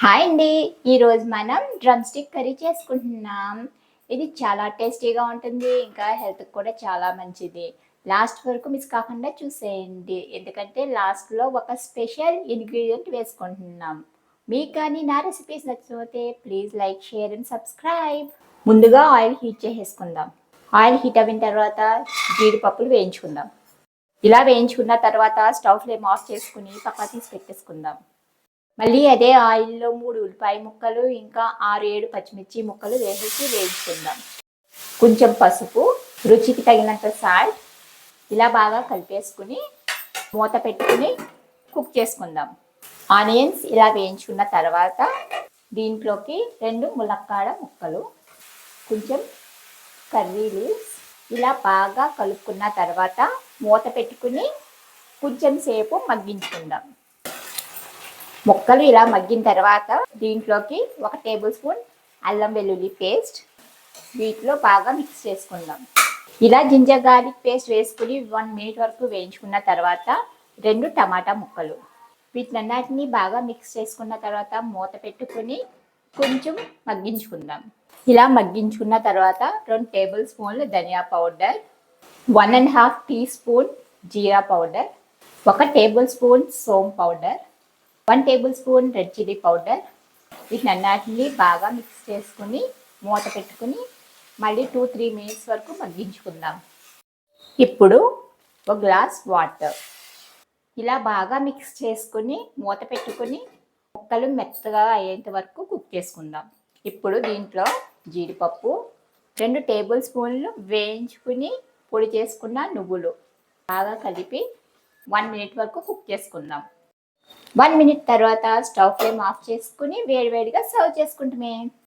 Hi అండి. ఈరోజు మనం డ్రమ్ స్టిక్ కర్రీ చేసుకుంటున్నాం. ఇది చాలా టేస్టీగా ఉంటుంది. ఇంకా హెల్త్‌కి కూడా చాలా మంచిది. లాస్ట్ వరకు మిస్ కాకుండా చూసేయండి. ఎందుకంటే లాస్ట్‌లో ఒక స్పెషల్ ఇంగ్రీడియెంట్ వేసుకుంటున్నాం. మీకు కానీ నా రెసిపీస్ నచ్చితే please like, share and subscribe. ముందుగా ఆయిల్ హీట్ చేసేసుకుందాం. ఆయిల్ హీట్ అయిన తర్వాత జీడిపప్పులు వేయించుకుందాం. ఇలా వేయించుకున్న తర్వాత స్టవ్ ఫ్లేమ్ ఆఫ్ చేసుకుని పక్కన తీసి పెట్టేసుకుందాం. మళ్ళీ అదే ఆయిల్లో 3 ఉల్లిపాయ ముక్కలు ఇంకా 6, 7 పచ్చిమిర్చి ముక్కలు వేసేసి వేయించుకుందాం. కొంచెం పసుపు, రుచికి తగినంత సాల్ట్ ఇలా బాగా కలిపేసుకుని మూత పెట్టుకుని కుక్ చేసుకుందాం. ఆనియన్స్ ఇలా వేయించుకున్న తర్వాత దీంట్లోకి 2 ములక్కాడ ముక్కలు, కొంచెం కర్రీ లీవ్స్ ఇలా బాగా కలుపుకున్న తర్వాత మూత పెట్టుకుని కొంచెం సేపు మగ్గించుకుందాం. ముక్కలు ఇలా మగ్గిన తర్వాత దీంట్లోకి 1 టేబుల్ స్పూన్ అల్లం వెల్లుల్లి పేస్ట్ వీటిలో బాగా మిక్స్ చేసుకుందాం. ఇలా జింజర్ గార్లిక్ పేస్ట్ వేసుకుని 1 మినిట్ వరకు వేయించుకున్న తర్వాత 2 టమాటా ముక్కలు వీటినన్నిటిని బాగా మిక్స్ చేసుకున్న తర్వాత మూత పెట్టుకుని కొంచెం మగ్గించుకుందాం. ఇలా మగ్గించుకున్న తర్వాత 2 టేబుల్ స్పూన్లు ధనియా పౌడర్, 1.5 టీ స్పూన్ జీరా పౌడర్, 1 టేబుల్ స్పూన్ సోంపు powder, 1 tablespoon red chilli powder వీటినన్నిటిని బాగా మిక్స్ చేసుకుని మూత పెట్టుకుని మళ్ళీ 2-3 మినిట్స్ వరకు మగ్గించుకుందాం. ఇప్పుడు 1 గ్లాస్ వాటర్ ఇలా బాగా మిక్స్ చేసుకుని మూత పెట్టుకుని ముక్కలు మెత్తగా అయ్యేంత వరకు కుక్ చేసుకుందాం. ఇప్పుడు దీంట్లో జీడిపప్పు, 2 టేబుల్ స్పూన్లు వేయించుకుని పొడి చేసుకున్న నువ్వులు బాగా కలిపి 1 మినిట్ వరకు కుక్ చేసుకుందాం. 1 మినిట్ తర్వాత స్టవ్ ఫ్లేమ్ ఆఫ్ చేసుకుని వేడివేడిగా సర్వ్ చేసుకుంటామే.